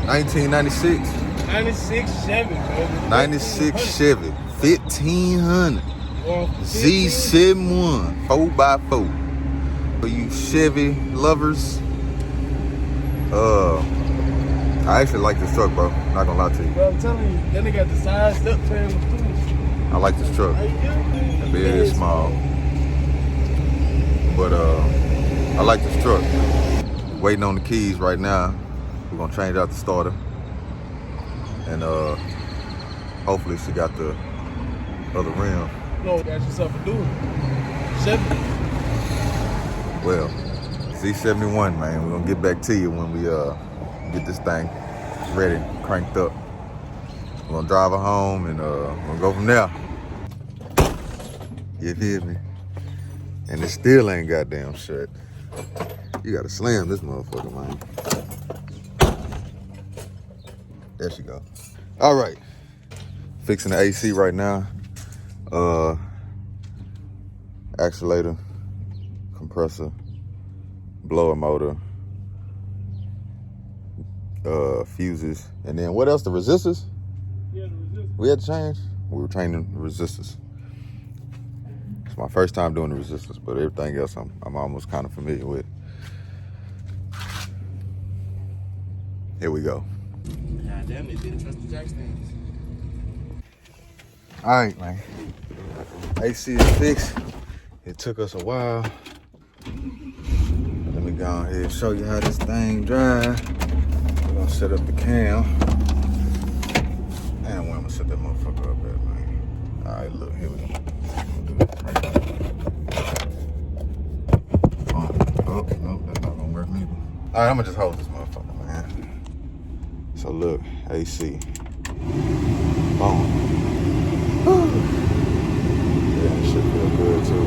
1996. 96 Chevy, baby. 96 Chevy. 1500. Z71 4x4. For you Chevy lovers, I actually like this truck, bro. Not gonna lie to you. Bro, I'm telling you, then they got the side step frame too. I like this truck. The bed is small, but I like this truck. Waiting on the keys right now. We're gonna change out the starter, and hopefully she got the other rim. No, got yourself a dude. Chevy. Well, Z71, man. We're gonna get back to you when we get this thing ready, cranked up. We're gonna drive her home and we're gonna go from there. You feel me? And it still ain't goddamn shut. You gotta slam this motherfucker, man. There she go. All right. Fixing the AC right now. Accelerator, compressor, blower motor, fuses, and then what else? The resistors? Yeah, the resistors. We had to change. We were changing the resistors. It's my first time doing the resistors, but everything else I'm almost kind of familiar with. Here we go. God damn, they didn't trust the jack stands. All right, man. AC is fixed. It took us a while. Let me go ahead and show you how this thing drives. We're gonna set up the cam. And where I'm gonna set that motherfucker up at, man. All right, look, here we go. Oh, no, that's not gonna work neither. All right, I'm gonna just hold this motherfucker, man. So look, AC. Boom. Yeah, it should feel good too.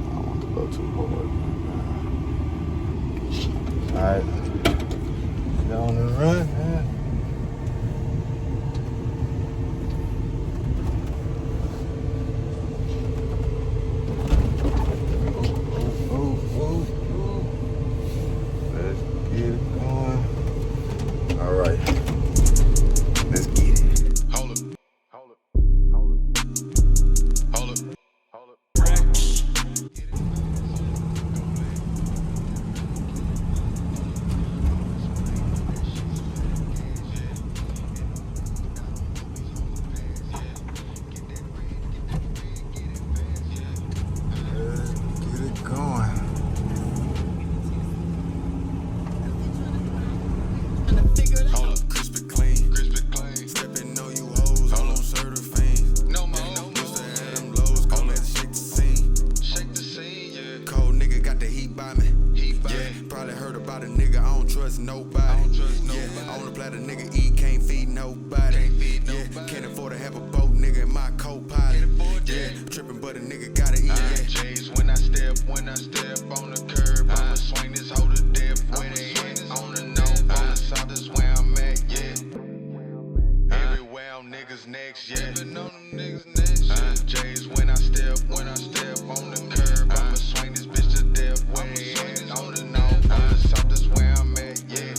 I don't want to go too hard. Alright. Get on the run, man. Let's get it going. Alright. Let's get it. Hold it. Nobody. Yeah, on the platter, nigga eat, can't feed nobody. Yeah, can't afford to have a boat, nigga, in my co-pilot. Yeah, tripping, but a nigga gotta eat. Yeah, J's when I step on the curb, I'ma swing this hoe to death. Where they at? On the north, on the south is where I'm at. Yeah, everywhere on niggas next. Yeah, on them niggas next. J's when I step on the curb, I'ma swing this bitch to death. Where they at? On the north, on the south is where I'm at. Yeah.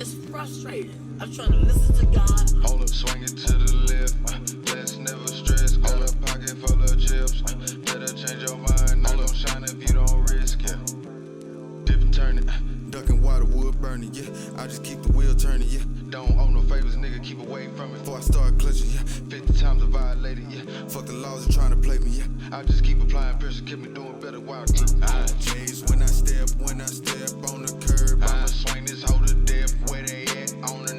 It's frustrating. I'm trying to listen to God. Hold up, swing it to the left. Let's never stress. Got a pocket full of chips. Better change your mind. Not gon' shine if you don't risk it. Dip and turn it. Ducking water, wood burning. Yeah, I just keep the wheel turning. Yeah, don't owe no favors, nigga. Keep away from it. Before I start clutching. Yeah, 50 times I violated. Yeah, fuck the laws and trying to play me. Yeah, I just keep applying pressure. Keep me doing better while I J's when I step on the curb. I'ma swing this hoe to death. Where they at? On the